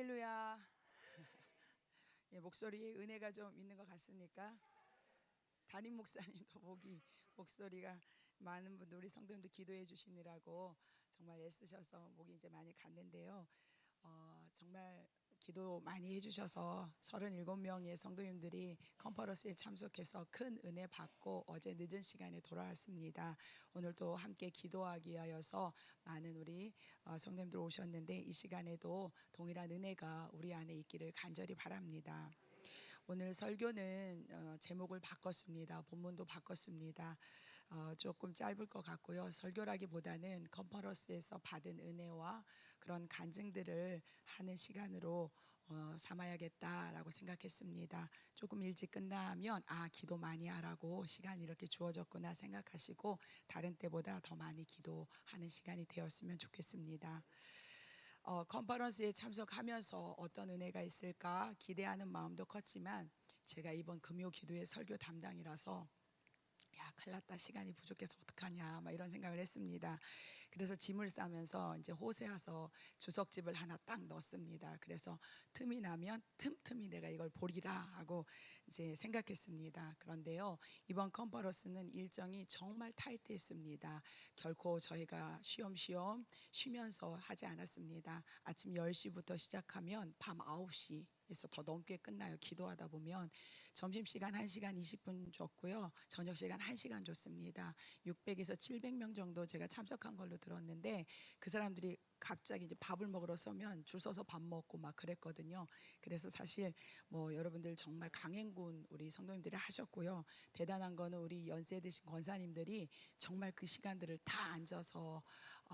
할렐루야. 예, 목소리에 은혜가 좀 있는 것 같습니까? 담임 목사님도 목소리가 많은 분들 우리 성도님들 기도해 주시느라고 정말 애쓰셔서 목이 이제 많이 갔는데요. 정말 기도 많이 해주셔서 37명의 성도님들이 컨퍼런스에 참석해서 큰 은혜 받고 어제 늦은 시간에 돌아왔습니다. 오늘도 함께 기도하기 위하여서 많은 우리 성도님들 오셨는데 이 시간에도 동일한 은혜가 우리 안에 있기를 간절히 바랍니다. 오늘 설교는 제목을 바꿨습니다. 본문도 바꿨습니다. 조금 짧을 것 같고요. 설교라기보다는 컨퍼런스에서 받은 은혜와 그런 간증들을 하는 시간으로 삼아야겠다라고 생각했습니다. 조금 일찍 끝나면 기도 많이 하라고 시간이 이렇게 주어졌구나 생각하시고 다른 때보다 더 많이 기도하는 시간이 되었으면 좋겠습니다. 컨퍼런스에 참석하면서 어떤 은혜가 있을까 기대하는 마음도 컸지만 제가 이번 금요 기도의 설교 담당이라서 큰일 났다, 시간이 부족해서 어떡하냐 막 이런 생각을 했습니다. 그래서 짐을 싸면서 이제 호세아서 주석집을 하나 딱 넣었습니다. 그래서 틈이 나면 틈틈이 내가 이걸 보리라 하고 이제 생각했습니다. 그런데요, 이번 컨퍼런스는 일정이 정말 타이트했습니다. 결코 저희가 쉬엄쉬엄 쉬면서 하지 않았습니다. 아침 10시부터 시작하면 밤 9시 에서 더 넘게 끝나요. 기도하다 보면 점심시간 1시간 20분 줬고요, 저녁시간 1시간 줬습니다. 600에서 700명 정도 제가 참석한 걸로 들었는데 그 사람들이 갑자기 이제 밥을 먹으러 서면 줄 서서 밥 먹고 막 그랬거든요. 그래서 사실 뭐 여러분들 정말 강행군 우리 성도님들이 하셨고요. 대단한 거는 우리 연세 드신 권사님들이 정말 그 시간들을 다 앉아서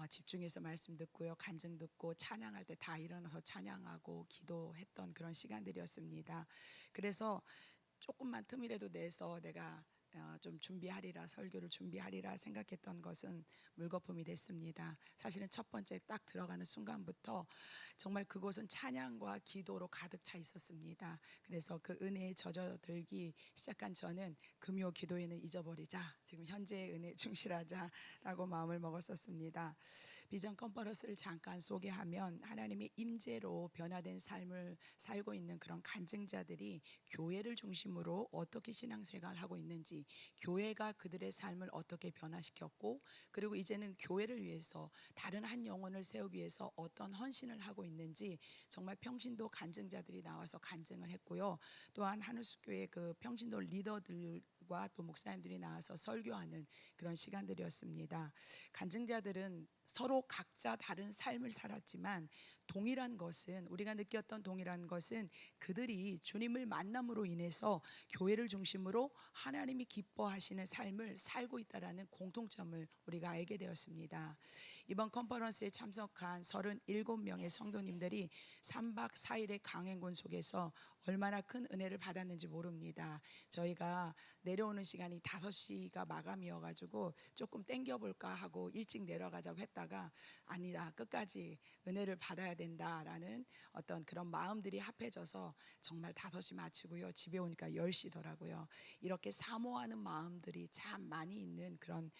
집중해서 말씀 듣고요, 간증 듣고 찬양할 때 다 일어나서 찬양하고 기도했던 그런 시간들이었습니다. 그래서 조금만 틈이라도 내서 내가 좀 준비하리라, 설교를 준비하리라 생각했던 것은 물거품이 됐습니다. 사실은 첫 번째 딱 들어가는 순간부터 정말 그곳은 찬양과 기도로 가득 차 있었습니다. 그래서 그 은혜에 젖어들기 시작한 저는 금요 기도에는 잊어버리자, 지금 현재의 은혜에 충실하자라고 마음을 먹었었습니다. 비전 컨퍼런스를 잠깐 소개하면 하나님의 임재로 변화된 삶을 살고 있는 그런 간증자들이 교회를 중심으로 어떻게 신앙생활을 하고 있는지, 교회가 그들의 삶을 어떻게 변화시켰고, 그리고 이제는 교회를 위해서 다른 한 영혼을 세우기 위해서 어떤 헌신을 하고 있는지 정말 평신도 간증자들이 나와서 간증을 했고요. 또한 하늘숲교회 그 평신도 리더들과 또 목사님들이 나와서 설교하는 그런 시간들이었습니다. 간증자들은 서로 각자 다른 삶을 살았지만 동일한 것은, 우리가 느꼈던 동일한 것은 그들이 주님을 만남으로 인해서 교회를 중심으로 하나님이 기뻐하시는 삶을 살고 있다는 공통점을 우리가 알게 되었습니다. 이번 컨퍼런스에 참석한 37명의 성도님들이 3박 4일의 강행군 속에서 얼마나 큰 은혜를 받았는지 모릅니다. 저희가 내려오는 시간이 5시가 마감이어가지고 조금 땡겨볼까 하고 일찍 내려가자고 했다가 아니다, 끝까지 은혜를 받아야 된다라는 어떤 그런 마음들이 합해져서 정말 5시 마치고요, 집에 오니까 10시더라고요. 이렇게 사모하는 마음들이 참 많이 있는 그런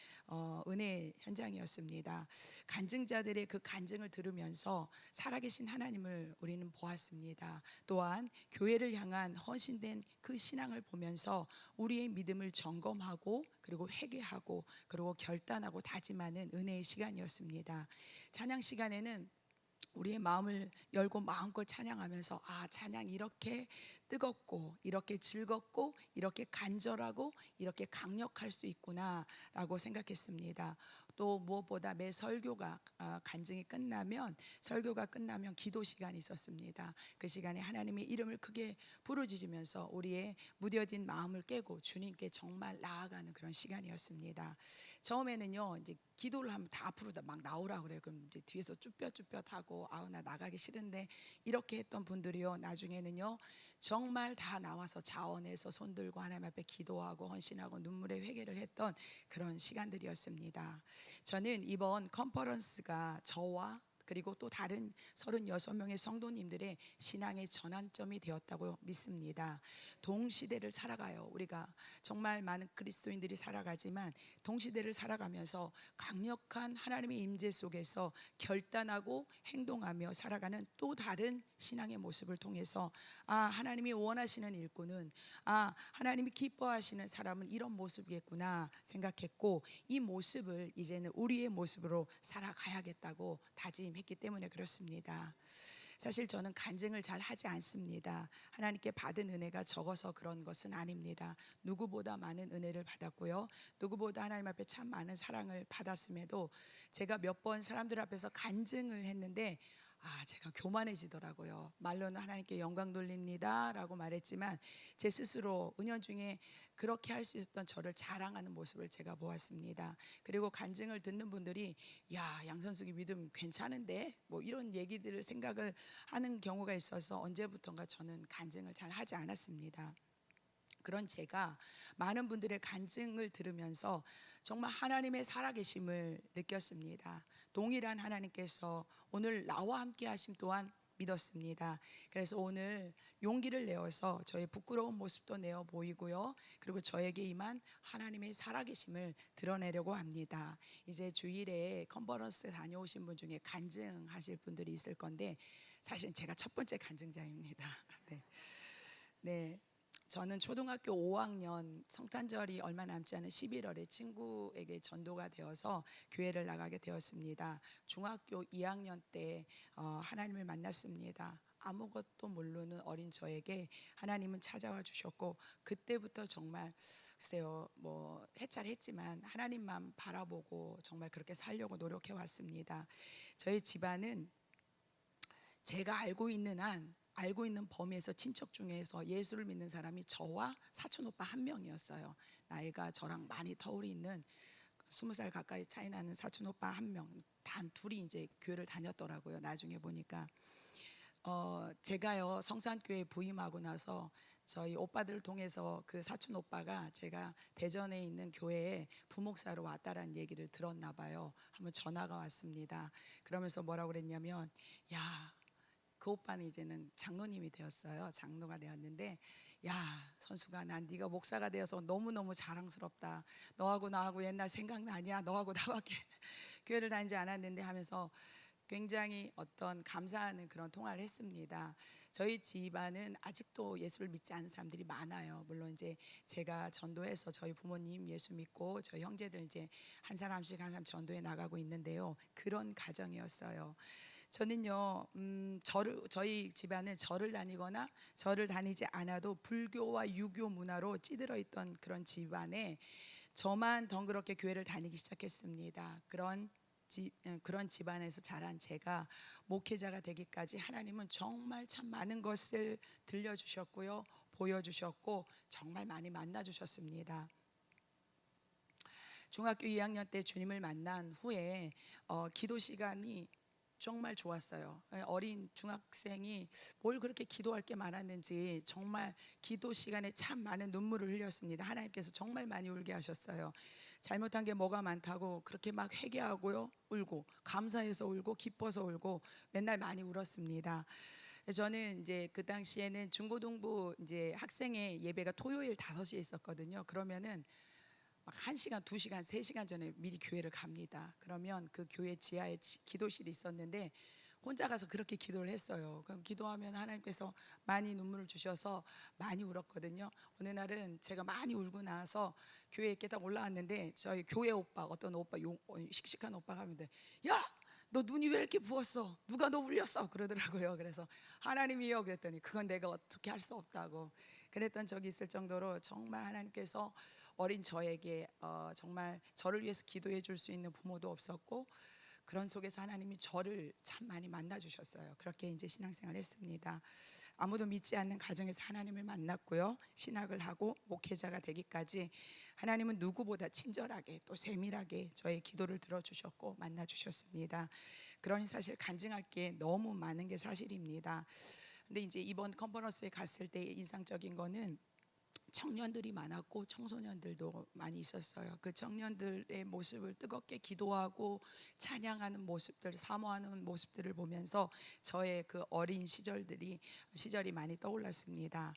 은혜 현장이었습니다. 간증자들의 그 간증을 들으면서 살아계신 하나님을 우리는 보았습니다. 또한 교회를 향한 헌신된 그 신앙을 보면서 우리의 믿음을 점검하고 그리고 회개하고 그리고 결단하고 다짐하는 은혜의 시간이었습니다. 찬양 시간에는 우리의 마음을 열고 마음껏 찬양하면서 찬양 이렇게 뜨겁고 이렇게 즐겁고 이렇게 간절하고 이렇게 강력할 수 있구나 라고 생각했습니다. 또 무엇보다 매 설교가 간증이 끝나면, 설교가 끝나면 기도 시간이 있었습니다. 그 시간에 하나님의 이름을 크게 부르짖으면서 우리의 무뎌진 마음을 깨고 주님께 정말 나아가는 그런 시간이었습니다. 처음에는요, 이제 기도를 하면 다 앞으로 막 나오라 그래요. 그럼 이제 뒤에서 쭈뼛쭈뼛하고 나 나가기 싫은데 이렇게 했던 분들이요, 나중에는요 정말 다 나와서 자원해서 손들고 하나님 앞에 기도하고 헌신하고 눈물의 회개를 했던 그런 시간들이었습니다. 저는 이번 컨퍼런스가 저와 그리고 또 다른 36명의 성도님들의 신앙의 전환점이 되었다고 믿습니다. 동시대를 살아가요. 우리가 정말 많은 그리스도인들이 살아가지만 동시대를 살아가면서 강력한 하나님의 임재 속에서 결단하고 행동하며 살아가는 또 다른 신앙의 모습을 통해서 하나님이 원하시는 일꾼은 하나님이 기뻐하시는 사람은 이런 모습이겠구나 생각했고, 이 모습을 이제는 우리의 모습으로 살아가야겠다고 다짐했기 때문에 그렇습니다. 사실 저는 간증을 잘 하지 않습니다. 하나님께 받은 은혜가 적어서 그런 것은 아닙니다. 누구보다 많은 은혜를 받았고요, 누구보다 하나님 앞에 참 많은 사랑을 받았음에도 제가 몇 번 사람들 앞에서 간증을 했는데 제가 교만해지더라고요. 말로는 하나님께 영광 돌립니다 라고 말했지만 제 스스로 은연중에 그렇게 할 수 있었던 저를 자랑하는 모습을 제가 보았습니다. 그리고 간증을 듣는 분들이 양선숙이 믿음 괜찮은데 뭐 이런 얘기들을 생각을 하는 경우가 있어서 언제부턴가 저는 간증을 잘 하지 않았습니다. 그런 제가 많은 분들의 간증을 들으면서 정말 하나님의 살아계심을 느꼈습니다. 동일한 하나님께서 오늘 나와 함께 하심 또한 믿었습니다. 그래서 오늘 용기를 내어서 저의 부끄러운 모습도 내어 보이고요, 그리고 저에게 임한 하나님의 살아계심을 드러내려고 합니다. 이제 주일에 컨퍼런스 다녀오신 분 중에 간증하실 분들이 있을 건데 사실 제가 첫 번째 간증자입니다. 네. 저는 초등학교 5학년 성탄절이 얼마 남지 않은 11월에 친구에게 전도가 되어서 교회를 나가게 되었습니다. 중학교 2학년 때 하나님을 만났습니다. 아무것도 모르는 어린 저에게 하나님은 찾아와 주셨고, 그때부터 정말 글쎄요, 뭐 해찰했지만 하나님만 바라보고 정말 그렇게 살려고 노력해 왔습니다. 저희 집안은 제가 알고 있는 범위에서 친척 중에서 예수를 믿는 사람이 저와 사촌 오빠 한 명이었어요. 나이가 저랑 많이 터울이 있는 20살 가까이 차이 나는 사촌 오빠 한 명, 단 둘이 이제 교회를 다녔더라고요. 나중에 보니까 제가요 성산교회 부임하고 나서 저희 오빠들을 통해서 그 사촌 오빠가 제가 대전에 있는 교회에 부목사로 왔다라는 얘기를 들었나 봐요. 한번 전화가 왔습니다. 그러면서 뭐라고 그랬냐면, 그 오빠는 이제는 장로님이 되었어요. 장로가 되었는데, 선수가 난 네가 목사가 되어서 너무너무 자랑스럽다. 너하고 나하고 옛날 생각나냐? 너하고 나밖에 교회를 다니지 않았는데 하면서 굉장히 어떤 감사하는 그런 통화를 했습니다. 저희 집안은 아직도 예수를 믿지 않는 사람들이 많아요. 물론 이제 제가 전도해서 저희 부모님 예수 믿고 저희 형제들 이제 한 사람씩 한 사람 전도해 나가고 있는데요. 그런 가정이었어요. 저는요, 저희 집안은 절을 다니거나 절을 다니지 않아도 불교와 유교 문화로 찌들어 있던 그런 집안에 저만 덩그렇게 교회를 다니기 시작했습니다. 그런 집안에서 자란 제가 목회자가 되기까지 하나님은 정말 참 많은 것을 들려주셨고요, 보여주셨고 정말 많이 만나주셨습니다. 중학교 2학년 때 주님을 만난 후에 기도 시간이 정말 좋았어요. 어린 중학생이 뭘 그렇게 기도할 게 많았는지 정말 기도 시간에 참 많은 눈물을 흘렸습니다. 하나님께서 정말 많이 울게 하셨어요. 잘못한 게 뭐가 많다고 그렇게 막 회개하고요, 울고 감사해서 울고 기뻐서 울고 맨날 많이 울었습니다. 저는 이제 그 당시에는 중고등부 이제 학생의 예배가 토요일 5시에 있었거든요. 그러면은 막 1시간, 2시간, 3시간 전에 미리 교회를 갑니다. 그러면 그 교회 지하에 기도실이 있었는데 혼자 가서 그렇게 기도를 했어요. 그럼 기도하면 하나님께서 많이 눈물을 주셔서 많이 울었거든요. 어느 날은 제가 많이 울고 나서 교회에 이렇게 딱 올라왔는데 저희 교회 오빠, 어떤 오빠, 씩씩한 오빠가 하는데, 야! 너 눈이 왜 이렇게 부었어? 누가 너 울렸어? 그러더라고요. 그래서 하나님이요 그랬더니 그건 내가 어떻게 할 수 없다고 그랬던 적이 있을 정도로 정말 하나님께서 어린 저에게 정말 저를 위해서 기도해 줄 수 있는 부모도 없었고, 그런 속에서 하나님이 저를 참 많이 만나 주셨어요. 그렇게 이제 신앙생활을 했습니다. 아무도 믿지 않는 가정에서 하나님을 만났고요, 신학을 하고 목회자가 되기까지 하나님은 누구보다 친절하게 또 세밀하게 저의 기도를 들어주셨고 만나 주셨습니다. 그러니 사실 간증할 게 너무 많은 게 사실입니다. 근데 이제 이번 컨퍼런스에 갔을 때 인상적인 거는 청년들이 많았고 청소년들도 많이 있었어요. 그 청년들의 모습을 뜨겁게 기도하고 찬양하는 모습들, 사모하는 모습들을 보면서 저의 그 어린 시절이 많이 떠올랐습니다.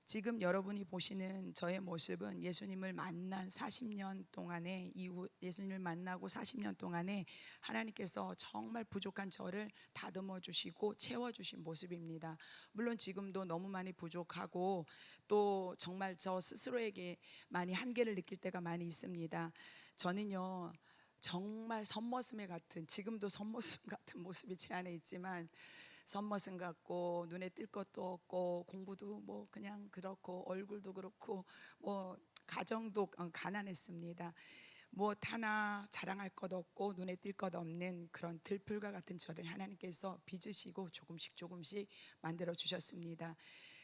지금 여러분이 보시는 저의 모습은 예수님을 만난 40년 동안에 이후 예수님을 만나고 40년 동안에 하나님께서 정말 부족한 저를 다듬어 주시고 채워 주신 모습입니다. 물론 지금도 너무 많이 부족하고 또 정말 저 스스로에게 많이 한계를 느낄 때가 많이 있습니다. 저는요 정말 선머슴에 같은, 지금도 선머슴 같은 모습이 제 안에 있지만 선머슴 같고 눈에 띌 것도 없고 공부도 뭐 그냥 그렇고 얼굴도 그렇고 뭐 가정도 가난했습니다. 무엇 하나 자랑할 것 없고 눈에 띌 것 없는 그런 들풀과 같은 저를 하나님께서 빚으시고 조금씩 만들어 주셨습니다.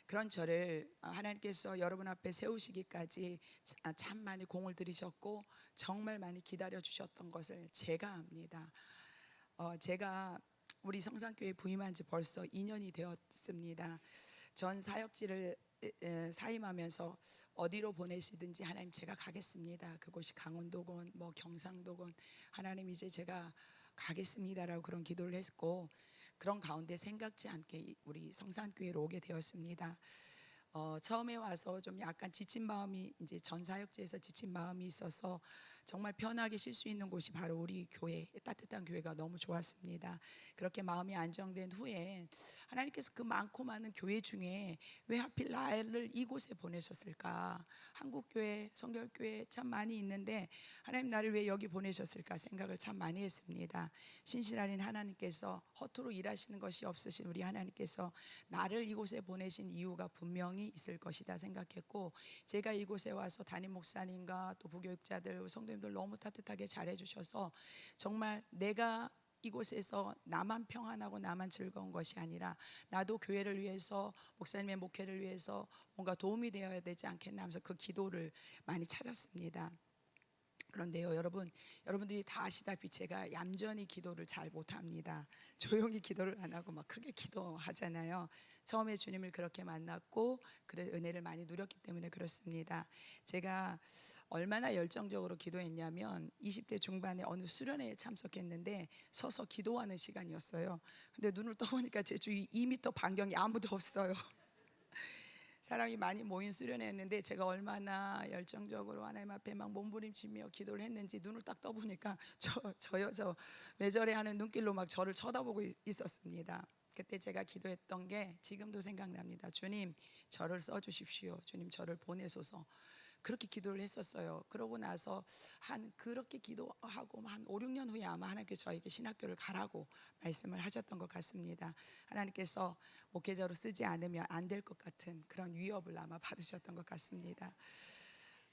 그런 저를 하나님께서 여러분 앞에 세우시기까지 참 많이 공을 들이셨고 정말 많이 기다려 주셨던 것을 제가 압니다. 제가 우리 성산교회 부임한 지 벌써 2년이 되었습니다. 전 사역지를 사임하면서 어디로 보내시든지 하나님 제가 가겠습니다. 그곳이 강원도건 뭐 경상도건 하나님 이제 제가 가겠습니다라고 그런 기도를 했고, 그런 가운데 생각지 않게 우리 성산교회로 오게 되었습니다. 처음에 와서 좀 약간 지친 마음이, 이제 전 사역지에서 지친 마음이 있어서 정말 편하게 쉴 수 있는 곳이 바로 우리 교회, 따뜻한 교회가 너무 좋았습니다. 그렇게 마음이 안정된 후에 하나님께서 그 많고 많은 교회 중에 왜 하필 나를 이곳에 보내셨을까? 한국교회, 성결교회 참 많이 있는데 하나님 나를 왜 여기 보내셨을까 생각을 참 많이 했습니다. 신실하신 하나님께서 허투루 일하시는 것이 없으신 우리 하나님께서 나를 이곳에 보내신 이유가 분명히 있을 것이다 생각했고, 제가 이곳에 와서 담임 목사님과 또 부교육자들, 성도님들 너무 따뜻하게 잘해주셔서 정말 내가 이곳에서 나만 평안하고 나만 즐거운 것이 아니라 나도 교회를 위해서, 목사님의 목회를 위해서 뭔가 도움이 되어야 되지 않겠나 하면서 그 기도를 많이 찾았습니다. 그런데요 여러분들이 다 아시다시피 제가 얌전히 기도를 잘 못합니다. 조용히 기도를 안 하고 막 크게 기도하잖아요. 처음에 주님을 그렇게 만났고 그래 은혜를 많이 누렸기 때문에 그렇습니다. 제가 얼마나 열정적으로 기도했냐면 20대 중반에 어느 수련회에 참석했는데 서서 기도하는 시간이었어요. 근데 눈을 떠보니까 제 주위 2m 반경이 아무도 없어요. 사람이 많이 모인 수련회였는데 제가 얼마나 열정적으로 하나님 앞에 막 몸부림치며 기도를 했는지 눈을 딱 떠보니까 저 왜 저래 하는 눈길로 막 저를 쳐다보고 있었습니다. 그때 제가 기도했던 게 지금도 생각납니다. 주님 저를 써주십시오. 주님 저를 보내소서. 그렇게 기도를 했었어요. 그러고 나서 그렇게 기도하고 한 5, 6년 후에 아마 하나님께서 저에게 신학교를 가라고 말씀을 하셨던 것 같습니다. 하나님께서 목회자로 쓰지 않으면 안 될 것 같은 그런 위협을 아마 받으셨던 것 같습니다.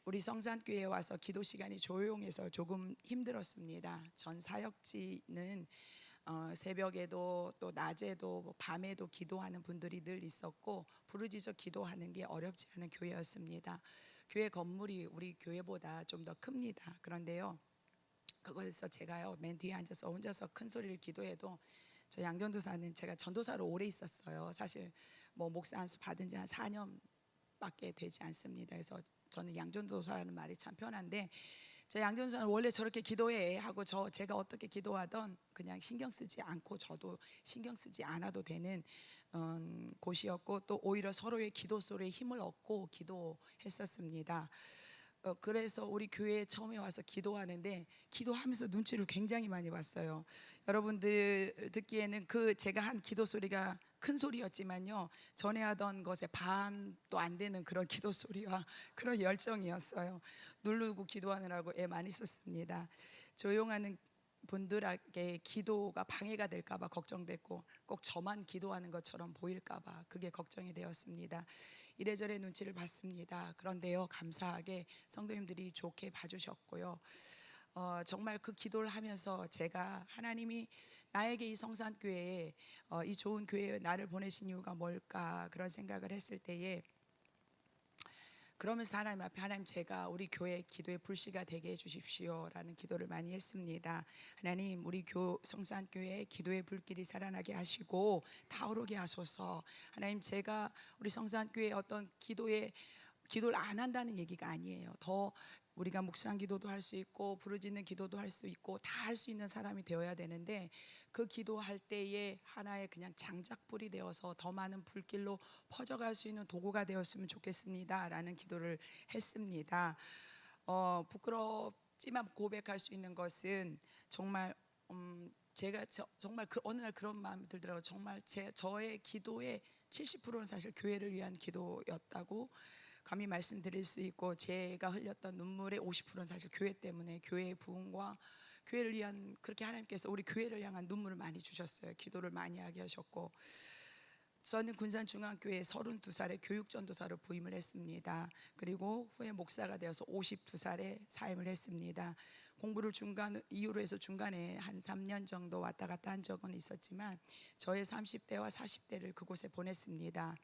우리 성산교회에 와서 기도 시간이 조용해서 조금 힘들었습니다. 전 사역지는 새벽에도 또 낮에도 뭐 밤에도 기도하는 분들이 늘 있었고 부르짖어 기도하는 게 어렵지 않은 교회였습니다. 교회 건물이 우리 교회보다 좀 더 큽니다. 그런데요 그곳에서 제가요 맨 뒤에 앉아서 혼자서 큰 소리를 기도해도, 저 양전도사는 제가 전도사로 오래 있었어요. 사실 뭐 목사 안수 받은 지 한 4년밖에 되지 않습니다. 그래서 저는 양전도사라는 말이 참 편한데, 저 양전도사는 원래 저렇게 기도해 하고 제가 어떻게 기도하던 그냥 신경 쓰지 않고 저도 신경 쓰지 않아도 되는 곳이었고, 또 오히려 서로의 기도 소리에 힘을 얻고 기도했었습니다. 그래서 우리 교회에 처음에 와서 기도하는데 기도하면서 눈치를 굉장히 많이 봤어요. 여러분들 듣기에는 제가 한 기도 소리가 큰 소리였지만요 전에 하던 것에 반도 안 되는 그런 기도 소리와 그런 열정이었어요. 누르고 기도하느라고 애 많이 썼습니다. 조용하는 분들에게 기도가 방해가 될까봐 걱정됐고, 꼭 저만 기도하는 것처럼 보일까봐 그게 걱정이 되었습니다. 이래저래 눈치를 봤습니다. 그런데요 감사하게 성도님들이 좋게 봐주셨고요. 정말 그 기도를 하면서 제가 하나님이 나에게 이 성산교회에 이 좋은 교회에 나를 보내신 이유가 뭘까 그런 생각을 했을 때에, 그러면서 하나님 앞에 하나님 제가 우리 교회 기도의 불씨가 되게 해주십시오라는 기도를 많이 했습니다. 하나님 우리 성산교회 기도의 불길이 살아나게 하시고 타오르게 하소서. 하나님 제가 우리 성산교회 어떤 기도의 기도를 안 한다는 얘기가 아니에요. 더 우리가 묵상 기도도 할 수 있고 부르짖는 기도도 할 수 있고 다 할 수 있는 사람이 되어야 되는데, 그 기도할 때에 하나의 그냥 장작불이 되어서 더 많은 불길로 퍼져갈 수 있는 도구가 되었으면 좋겠습니다라는 기도를 했습니다. 부끄럽지만 고백할 수 있는 것은 정말 제가 정말 어느 날 그런 마음이 들더라고요. 정말 저의 기도의 70%는 사실 교회를 위한 기도였다고 감히 말씀드릴 수 있고, 제가 흘렸던 눈물의 50%는 사실 교회 때문에, 교회의 부흥과 교회를 위한, 그렇게 하나님께서 우리 교회를 향한 눈물을 많이 주셨어요. 기도를 많이 하게 하셨고, 저는 군산중앙교회 32살에 교육전도사로 부임을 했습니다. 그리고 후에 목사가 되어서 52살에 사임을 했습니다. 공부를 중간 이후로 해서 중간에 한 3년 정도 왔다 갔다 한 적은 있었지만 저의 30대와 40대를 그곳에 보냈습니다.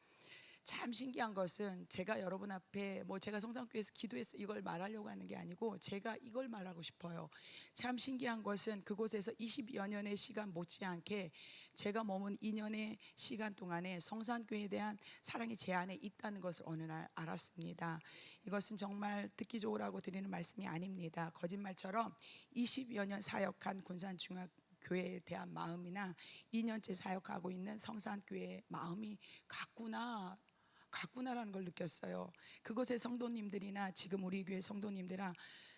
참 신기한 것은, 제가 여러분 앞에 제가 성산교회에서 기도해서 이걸 말하려고 하는 게 아니고 제가 이걸 말하고 싶어요. 참 신기한 것은 그곳에서 20여 년의 시간 못지않게 제가 머문 2년의 시간 동안에 성산교회에 대한 사랑이 제 안에 있다는 것을 어느 날 알았습니다. 이것은 정말 듣기 좋으라고 드리는 말씀이 아닙니다. 거짓말처럼 20여 년 사역한 군산중앙교회에 대한 마음이나 2년째 사역하고 있는 성산교회의 마음이 같구나라는 걸 느꼈어요. 그곳의 성도님들이나 지금 우리 교회 성도님들이랑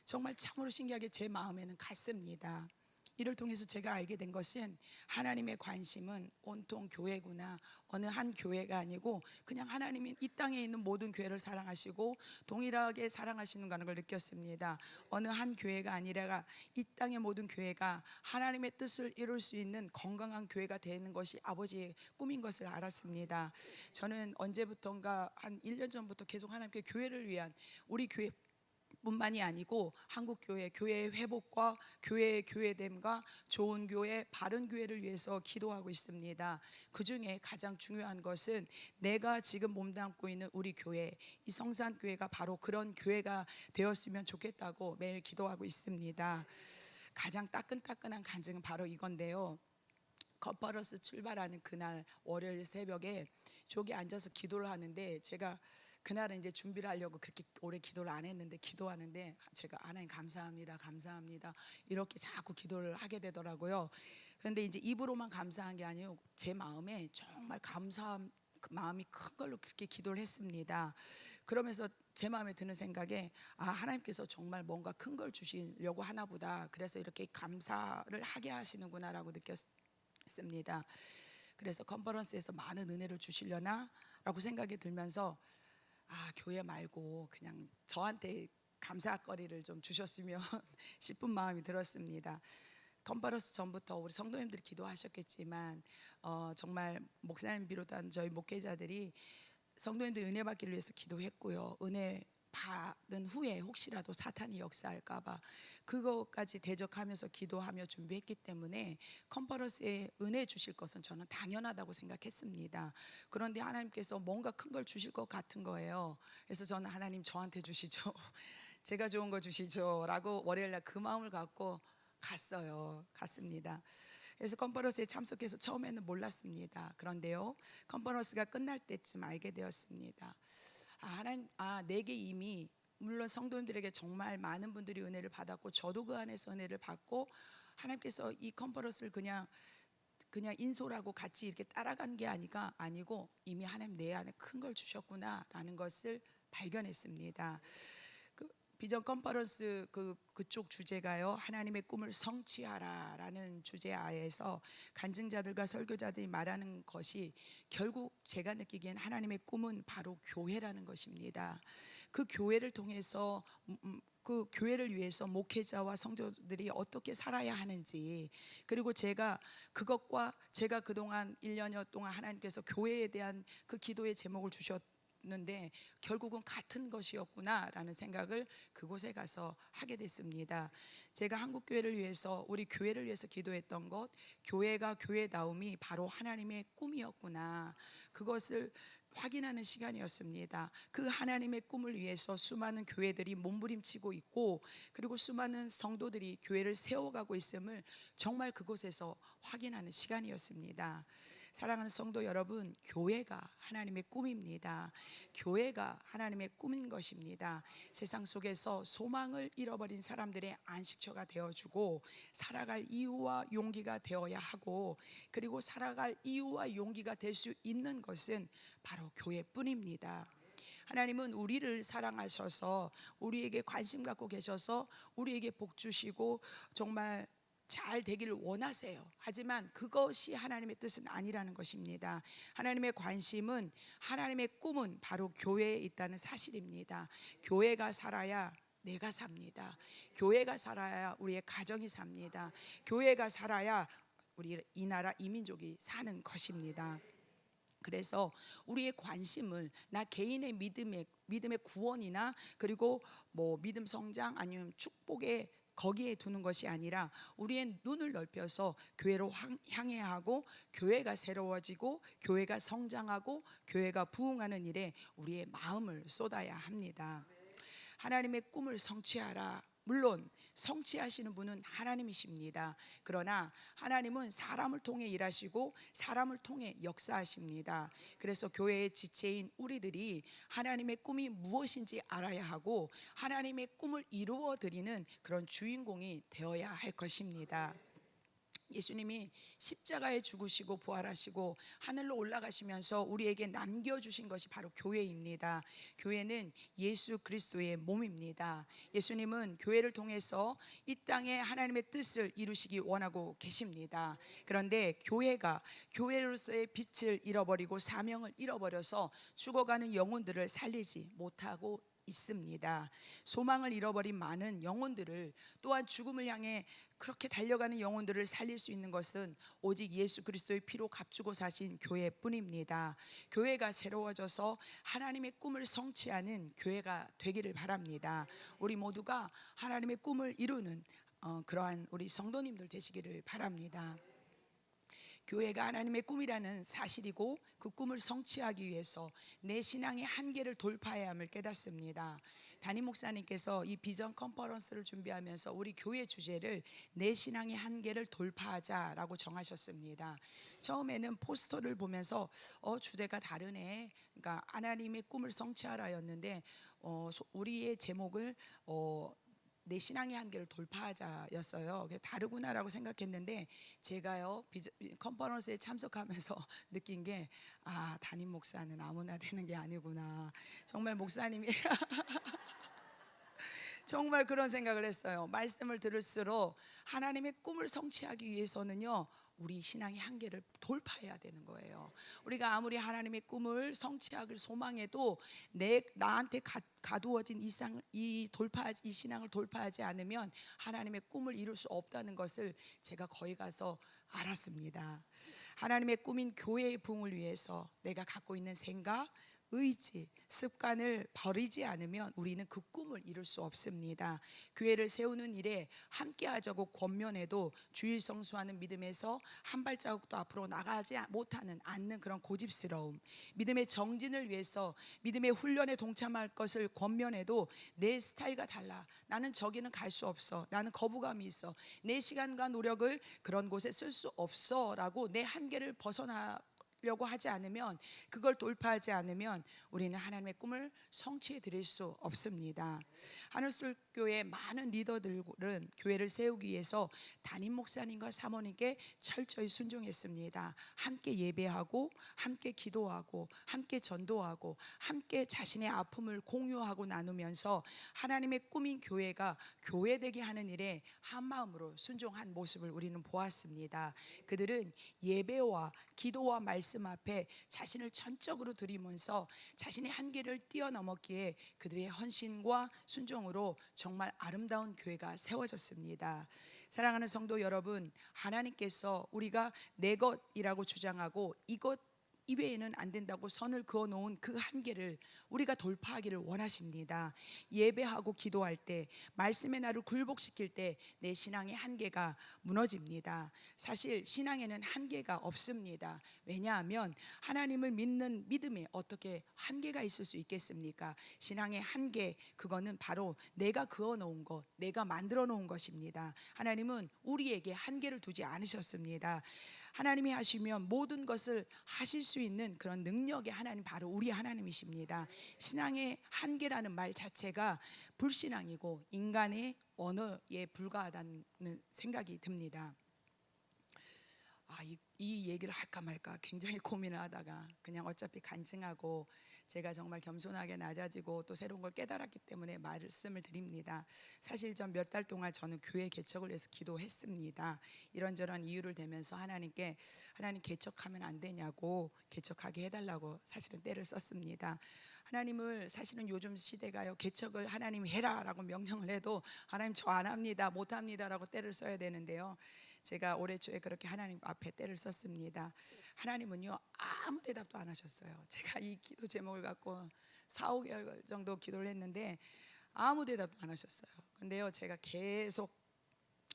정말 참으로 신기하게 제 마음에는 같습니다. 이를 통해서 제가 알게 된 것은, 하나님의 관심은 온통 교회구나, 어느 한 교회가 아니고 그냥 하나님이 이 땅에 있는 모든 교회를 사랑하시고 동일하게 사랑하시는가는 걸 느꼈습니다. 어느 한 교회가 아니라 이 땅의 모든 교회가 하나님의 뜻을 이룰 수 있는 건강한 교회가 되는 것이 아버지의 꿈인 것을 알았습니다. 저는 언제부턴가 한 1년 전부터 계속 하나님께 교회를 위한, 우리 교회 뿐만이 아니고 한국 교회의 회복과 교회의 교회됨과 좋은 교회, 바른 교회를 위해서 기도하고 있습니다. 그 중에 가장 중요한 것은 내가 지금 몸담고 있는 우리 교회, 이 성산교회가 바로 그런 교회가 되었으면 좋겠다고 매일 기도하고 있습니다. 가장 따끈따끈한 간증은 바로 이건데요. 컨퍼런스 출발하는 그날 월요일 새벽에 저기 앉아서 기도를 하는데, 제가 그날은 이제 준비를 하려고 그렇게 오래 기도를 안 했는데, 기도하는데 제가 하나님 감사합니다, 감사합니다 이렇게 자꾸 기도를 하게 되더라고요. 그런데 이제 입으로만 감사한 게 아니고 제 마음에 정말 감사한 마음이 큰 걸로 그렇게 기도를 했습니다. 그러면서 제 마음에 드는 생각에, 하나님께서 정말 뭔가 큰 걸 주시려고 하나 보다, 그래서 이렇게 감사를 하게 하시는구나라고 느꼈습니다. 그래서 컨퍼런스에서 많은 은혜를 주시려나 라고 생각이 들면서, 교회 말고 그냥 저한테 감사거리를 좀 주셨으면 싶은 마음이 들었습니다. 컨퍼런스 전부터 우리 성도님들이 기도하셨겠지만 정말 목사님 비롯한 저희 목회자들이 성도님들 은혜 받기를 위해서 기도했고요. 은혜 받은 후에 혹시라도 사탄이 역사할까봐 그것까지 대적하면서 기도하며 준비했기 때문에 컨퍼런스에 은혜 주실 것은 저는 당연하다고 생각했습니다. 그런데 하나님께서 뭔가 큰 걸 주실 것 같은 거예요. 그래서 저는 하나님 저한테 주시죠. 제가 좋은 거 주시죠 라고 월요일날 그 마음을 갖고 갔습니다. 그래서 컨퍼런스에 참석해서 처음에는 몰랐습니다. 그런데요, 컨퍼런스가 끝날 때쯤 알게 되었습니다. 하나님, 내게 이미, 물론 성도님들에게 정말 많은 분들이 은혜를 받았고 저도 그 안에서 은혜를 받고, 하나님께서 이 컨퍼런스를 그냥 인솔하고 같이 이렇게 따라간 게 아니고 이미 하나님 내 안에 큰 걸 주셨구나라는 것을 발견했습니다. 비전 컨퍼런스 그쪽 주제가요, 하나님의 꿈을 성취하라라는 주제하에서 간증자들과 설교자들이 말하는 것이, 결국 제가 느끼기엔 하나님의 꿈은 바로 교회라는 것입니다. 그 교회를 통해서 그 교회를 위해서 목회자와 성도들이 어떻게 살아야 하는지, 그리고 제가 그동안 1년여 동안 하나님께서 교회에 대한 그 기도의 제목을 주셨는데 결국은 같은 것이었구나라는 생각을 그곳에 가서 하게 됐습니다. 제가 한국 교회를 위해서, 우리 교회를 위해서 기도했던 것, 교회가 교회다움이 바로 하나님의 꿈이었구나, 그것을 확인하는 시간이었습니다. 그 하나님의 꿈을 위해서 수많은 교회들이 몸부림치고 있고, 그리고 수많은 성도들이 교회를 세워가고 있음을 정말 그곳에서 확인하는 시간이었습니다. 사랑하는 성도 여러분, 교회가 하나님의 꿈입니다. 교회가 하나님의 꿈인 것입니다. 세상 속에서 소망을 잃어버린 사람들의 안식처가 되어주고 살아갈 이유와 용기가 되어야 하고, 그리고 살아갈 이유와 용기가 될 수 있는 것은 바로 교회뿐입니다. 하나님은 우리를 사랑하셔서 우리에게 관심 갖고 계셔서 우리에게 복 주시고 정말 잘 되기를 원하세요. 하지만 그것이 하나님의 뜻은 아니라는 것입니다. 하나님의 관심은, 하나님의 꿈은 바로 교회에 있다는 사실입니다. 교회가 살아야 내가 삽니다. 교회가 살아야 우리의 가정이 삽니다. 교회가 살아야 우리 이 나라 이 민족이 사는 것입니다. 그래서 우리의 관심을 나 개인의 믿음의 구원이나 그리고 뭐 믿음 성장 아니면 축복의 거기에 두는 것이 아니라 우리의 눈을 넓혀서 교회로 향해야 하고, 교회가 새로워지고 교회가 성장하고 교회가 부흥하는 일에 우리의 마음을 쏟아야 합니다. 하나님의 꿈을 성취하라. 물론 성취하시는 분은 하나님이십니다. 그러나 하나님은 사람을 통해 일하시고 사람을 통해 역사하십니다. 그래서 교회의 지체인 우리들이 하나님의 꿈이 무엇인지 알아야 하고 하나님의 꿈을 이루어 드리는 그런 주인공이 되어야 할 것입니다. 예수님이 십자가에 죽으시고 부활하시고 하늘로 올라가시면서 우리에게 남겨주신 것이 바로 교회입니다. 교회는 예수 그리스도의 몸입니다. 예수님은 교회를 통해서 이 땅에 하나님의 뜻을 이루시기 원하고 계십니다. 그런데 교회가 교회로서의 빛을 잃어버리고 사명을 잃어버려서 죽어가는 영혼들을 살리지 못하고 있습니다. 소망을 잃어버린 많은 영혼들을, 또한 죽음을 향해 그렇게 달려가는 영혼들을 살릴 수 있는 것은 오직 예수 그리스도의 피로 값주고 사신 교회뿐입니다. 교회가 새로워져서 하나님의 꿈을 성취하는 교회가 되기를 바랍니다. 우리 모두가 하나님의 꿈을 이루는 그러한 우리 성도님들 되시기를 바랍니다. 교회가 하나님의 꿈이라는 사실이고 그 꿈을 성취하기 위해서 내 신앙의 한계를 돌파해야 함을 깨닫습니다. 담임 목사님께서 이 비전 컨퍼런스를 준비하면서 우리 교회 주제를 내 신앙의 한계를 돌파하자라고 정하셨습니다. 처음에는 포스터를 보면서 주제가 다르네, 그러니까 하나님의 꿈을 성취하라였는데 우리의 제목을 내 신앙의 한계를 돌파하자였어요. 다르구나라고 생각했는데 제가요 컨퍼런스에 참석하면서 느낀 게 담임 목사는 아무나 되는 게 아니구나. 정말 목사님이 정말 그런 생각을 했어요. 말씀을 들을수록 하나님의 꿈을 성취하기 위해서는요 우리 신앙의 한계를 돌파해야 되는 거예요. 우리가 아무리 하나님의 꿈을 성취하길 소망해도 나한테 가두어진 이 신앙을 돌파하지 않으면 하나님의 꿈을 이룰 수 없다는 것을 제가 거기 가서 알았습니다. 하나님의 꿈인 교회의 부흥을 위해서 내가 갖고 있는 생각, 의지, 습관을 버리지 않으면 우리는 그 꿈을 이룰 수 없습니다. 교회를 세우는 일에 함께 하자고 권면해도 주일 성수하는 믿음에서 한 발자국도 앞으로 나가지 못하는 않는 그런 고집스러움, 믿음의 정진을 위해서 믿음의 훈련에 동참할 것을 권면해도 내 스타일과 달라, 나는 저기는 갈 수 없어, 나는 거부감이 있어, 내 시간과 노력을 그런 곳에 쓸 수 없어 라고 내 한계를 벗어나려고 하지 않으면, 그걸 돌파하지 않으면 우리는 하나님의 꿈을 성취해 드릴 수 없습니다. 하늘솔교회 많은 리더들은 교회를 세우기 위해서 담임 목사님과 사모님께 철저히 순종했습니다. 함께 예배하고 함께 기도하고 함께 전도하고 함께 자신의 아픔을 공유하고 나누면서 하나님의 꿈인 교회가 교회되게 하는 일에 한마음으로 순종한 모습을 우리는 보았습니다. 그들은 예배와 기도와 말씀 앞에 자신을 전적으로 드리면서 자신의 한계를 뛰어넘었기에 그들의 헌신과 순종으로 정말 아름다운 교회가 세워졌습니다. 사랑하는 성도 여러분, 하나님께서 우리가 내 것이라고 주장하고 이것 이외에는 안 된다고 선을 그어놓은 그 한계를 우리가 돌파하기를 원하십니다. 예배하고 기도할 때, 말씀의 나를 굴복시킬 때 내 신앙의 한계가 무너집니다. 사실 신앙에는 한계가 없습니다. 왜냐하면 하나님을 믿는 믿음에 어떻게 한계가 있을 수 있겠습니까? 신앙의 한계, 그거는 바로 내가 그어놓은 것, 내가 만들어 놓은 것입니다. 하나님은 우리에게 한계를 두지 않으셨습니다. 하나님이 하시면 모든 것을 하실 수 있는 그런 능력의 하나님, 바로 우리 하나님이십니다. 신앙의 한계라는 말 자체가 불신앙이고 인간의 언어에 불과하다는 생각이 듭니다. 이 얘기를 할까 말까 굉장히 고민을 하다가 그냥 어차피 간증하고, 제가 정말 겸손하게 낮아지고 또 새로운 걸 깨달았기 때문에 말씀을 드립니다. 사실 전 몇 달 동안 저는 교회 개척을 위해서 기도했습니다. 이런저런 이유를 대면서 하나님께, 하나님 개척하면 안 되냐고, 개척하게 해달라고 사실은 때를 썼습니다. 하나님을, 사실은 요즘 시대가요, 개척을 하나님이 해라라고 명령을 해도 하나님 저 안 합니다, 못 합니다라고 때를 써야 되는데요, 제가 올해 초에 그렇게 하나님 앞에 때를 썼습니다. 하나님은요, 아무 대답도 안 하셨어요. 제가 이 기도 제목을 갖고 4-5개월 정도 기도를 했는데 아무 대답도 안 하셨어요. 근데요, 제가 계속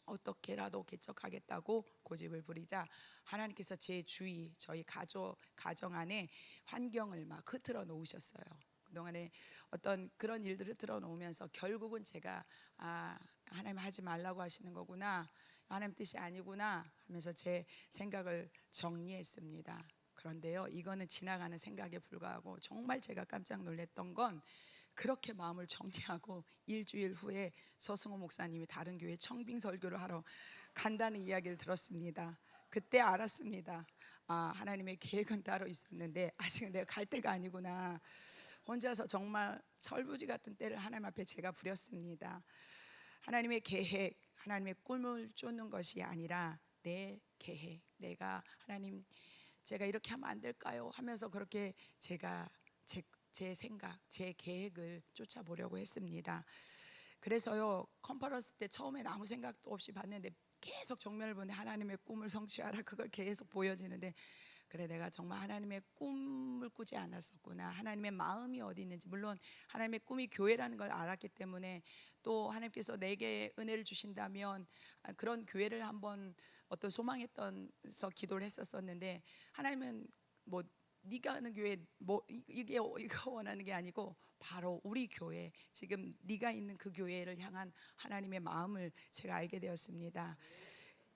어떻게라도 개척하겠다고 고집을 부리자 하나님께서 제 주위, 저희 가정 안에 환경을 막 흐트러 놓으셨어요. 그동안에 어떤 그런 일들을 틀어 놓으면서 결국은 제가 하나님 하지 말라고 하시는 거구나, 하나님 뜻이 아니구나 하면서 제 생각을 정리했습니다. 그런데요, 이거는 지나가는 생각에 불과하고, 정말 제가 깜짝 놀랐던 건, 그렇게 마음을 정리하고 일주일 후에 서승호 목사님이 다른 교회 청빙 설교를 하러 간다는 이야기를 들었습니다. 그때 알았습니다. 하나님의 계획은 따로 있었는데 아직은 내가 갈 때가 아니구나. 혼자서 정말 설부지 같은 때를 하나님 앞에 제가 부렸습니다. 하나님의 계획, 하나님의 꿈을 쫓는 것이 아니라 내 계획, 내가 하나님, 제가 이렇게 하면 안 될까요? 하면서 그렇게 제가 제 생각, 제 계획을 쫓아보려고 했습니다. 그래서요, 컨퍼런스 때 처음엔 아무 생각도 없이 봤는데 계속 정면을 보는데 하나님의 꿈을 성취하라, 그걸 계속 보여지는데, 그래, 내가 정말 하나님의 꿈을 꾸지 않았었구나. 하나님의 마음이 어디 있는지, 물론 하나님의 꿈이 교회라는 걸 알았기 때문에, 또 하나님께서 내게 은혜를 주신다면 그런 교회를 한번 어떤 소망했던서 기도를 했었었는데, 하나님은 뭐 네가 하는 교회 뭐 이거 원하는 게 아니고 바로 우리 교회, 지금 네가 있는 그 교회를 향한 하나님의 마음을 제가 알게 되었습니다.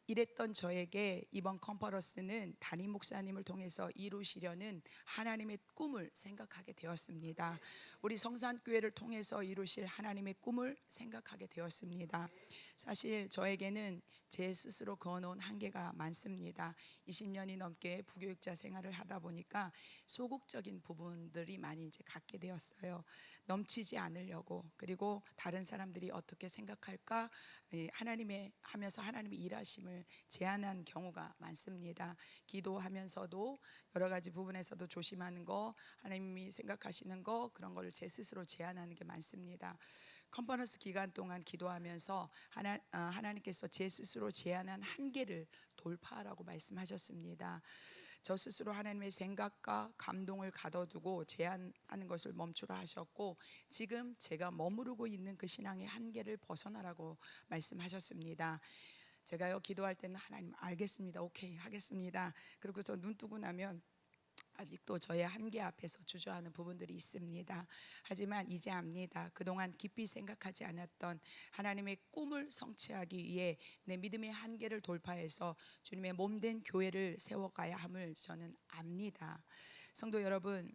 이랬던 저에게 이번 컨퍼런스는 담임 목사님을 통해서 이루시려는 하나님의 꿈을 생각하게 되었습니다. 우리 성산교회를 통해서 이루실 하나님의 꿈을 생각하게 되었습니다. 사실 저에게는 제 스스로 그어놓은 한계가 많습니다. 20년이 넘게 부교육자 생활을 하다 보니까 소극적인 부분들이 많이 이제 갖게 되었어요. 넘치지 않으려고, 그리고 다른 사람들이 어떻게 생각할까 하나님의 하면서 하나님의 일하심을 제한한 경우가 많습니다. 기도하면서도 여러 가지 부분에서도 조심하는 거, 하나님이 생각하시는 거, 그런 거를 제 스스로 제한하는 게 많습니다. 컨퍼런스 기간 동안 기도하면서 하나님께서 제 스스로 제한한 한계를 돌파하라고 말씀하셨습니다. 저 스스로 하나님의 생각과 감동을 가둬두고 제한하는 것을 멈추라 하셨고, 지금 제가 머무르고 있는 그 신앙의 한계를 벗어나라고 말씀하셨습니다. 제가요, 기도할 때는 하나님 알겠습니다, 오케이 하겠습니다. 그리고서 눈 뜨고 나면 아직도 저의 한계 앞에서 주저하는 부분들이 있습니다. 하지만 이제 압니다. 그동안 깊이 생각하지 않았던 하나님의 꿈을 성취하기 위해 내 믿음의 한계를 돌파해서 주님의 몸된 교회를 세워가야 함을 저는 압니다. 성도 여러분,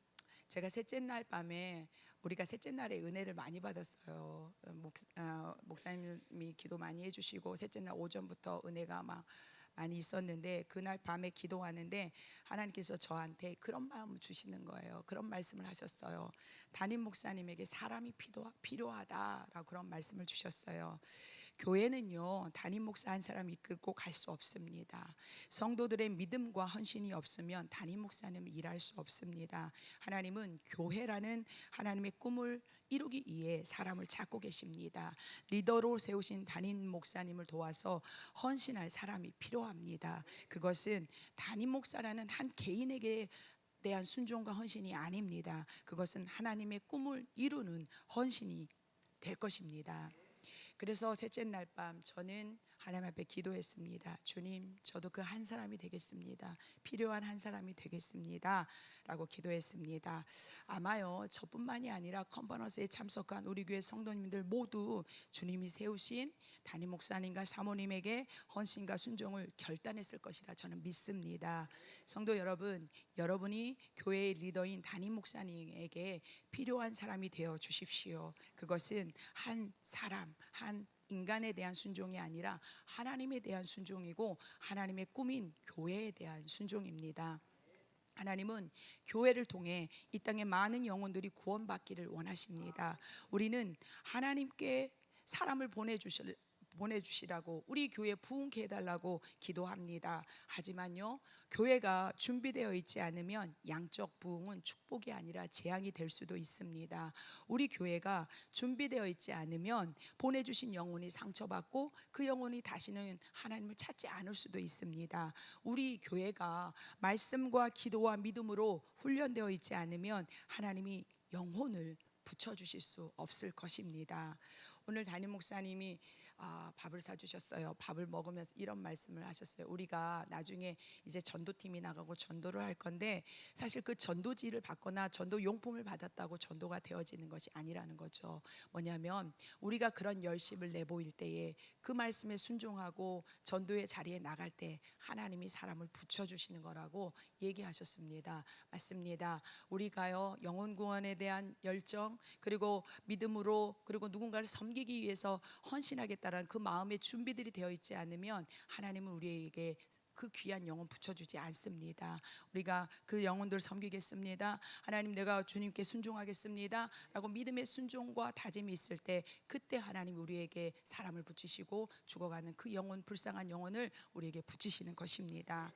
제가 셋째 날 밤에, 우리가 셋째 날에 은혜를 많이 받았어요. 목사님이 기도 많이 해주시고 셋째 날 오전부터 은혜가 막 많이 있었는데, 그날 밤에 기도하는데 하나님께서 저한테 그런 마음을 주시는 거예요. 그런 말씀을 하셨어요. 담임 목사님에게 사람이 필요하다라고 그런 말씀을 주셨어요. 교회는요, 담임 목사 한 사람 이끌고 갈 수 없습니다. 성도들의 믿음과 헌신이 없으면 담임 목사님은 일할 수 없습니다. 하나님은 교회라는 하나님의 꿈을 이루기 위해 사람을 찾고 계십니다. 리더로 세우신 담임 목사님을 도와서 헌신할 사람이 필요합니다. 그것은 담임 목사라는 한 개인에게 대한 순종과 헌신이 아닙니다. 그것은 하나님의 꿈을 이루는 헌신이 될 것입니다. 그래서 셋째 날 밤 저는 하나님 앞에 기도했습니다. 주님, 저도 그 한 사람이 되겠습니다. 필요한 한 사람이 되겠습니다. 라고 기도했습니다. 아마요, 저뿐만이 아니라 컨퍼런스에 참석한 우리 교회 성도님들 모두 주님이 세우신 담임 목사님과 사모님에게 헌신과 순종을 결단했을 것이라 저는 믿습니다. 성도 여러분, 여러분이 교회의 리더인 담임 목사님에게 필요한 사람이 되어 주십시오. 그것은 한 사람, 한 인간에 대한 순종이 아니라 하나님에 대한 순종이고 하나님의 꿈인 교회에 대한 순종입니다. 하나님은 교회를 통해 이 땅에 많은 영혼들이 구원받기를 원하십니다. 우리는 하나님께 사람을 보내주시라고 우리 교회 부흥케 해달라고 기도합니다. 하지만요, 교회가 준비되어 있지 않으면 양적 부흥은 축복이 아니라 재앙이 될 수도 있습니다. 우리 교회가 준비되어 있지 않으면 보내주신 영혼이 상처받고 그 영혼이 다시는 하나님을 찾지 않을 수도 있습니다. 우리 교회가 말씀과 기도와 믿음으로 훈련되어 있지 않으면 하나님이 영혼을 붙여주실 수 없을 것입니다. 오늘 담임 목사님이 밥을 사주셨어요. 밥을 먹으면서 이런 말씀을 하셨어요. 우리가 나중에 이제 전도팀이 나가고 전도를 할 건데 사실 그 전도지를 받거나 전도 용품을 받았다고 전도가 되어지는 것이 아니라는 거죠. 뭐냐면 우리가 그런 열심을 내보일 때에 그 말씀에 순종하고 전도의 자리에 나갈 때 하나님이 사람을 붙여주시는 거라고 얘기하셨습니다. 맞습니다. 우리가요, 영혼 구원에 대한 열정 그리고 믿음으로 그리고 누군가를 섬기기 위해서 헌신하겠다라는 그 마음의 준비들이 되어 있지 않으면 하나님은 우리에게 그 귀한 영혼 붙여주지 않습니다. 우리가 그 영혼들 섬기겠습니다. 하나님, 내가 주님께 순종하겠습니다 라고 믿음의 순종과 다짐이 있을 때 그때 하나님 우리에게 사람을 붙이시고 죽어가는 그 영혼, 불쌍한 영혼을 우리에게 붙이시는 것입니다.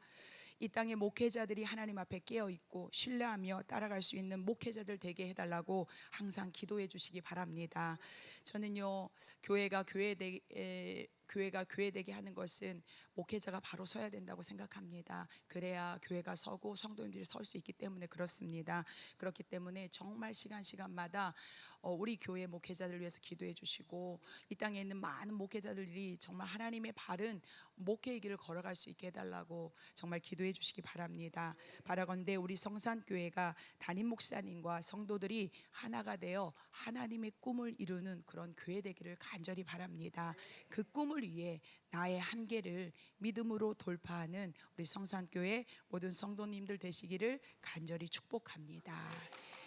이 땅의 목회자들이 하나님 앞에 깨어있고 신뢰하며 따라갈 수 있는 목회자들 되게 해달라고 항상 기도해 주시기 바랍니다. 저는요, 교회가 교회되게 하는 것은 목회자가 바로 서야 된다고 생각합니다. 그래야 교회가 서고 성도님들이 설 수 있기 때문에 그렇습니다. 그렇기 때문에 정말 시간마다 우리 교회 목회자들 위해서 기도해 주시고 이 땅에 있는 많은 목회자들이 정말 하나님의 바른 목회의 길을 걸어갈 수 있게 해달라고 정말 기도해 주시기 바랍니다. 바라건대 우리 성산교회가 담임 목사님과 성도들이 하나가 되어 하나님의 꿈을 이루는 그런 교회 되기를 간절히 바랍니다. 그 꿈을 위해 나의 한계를 믿음으로 돌파하는 우리 성산교회 모든 성도님들 되시기를 간절히 축복합니다.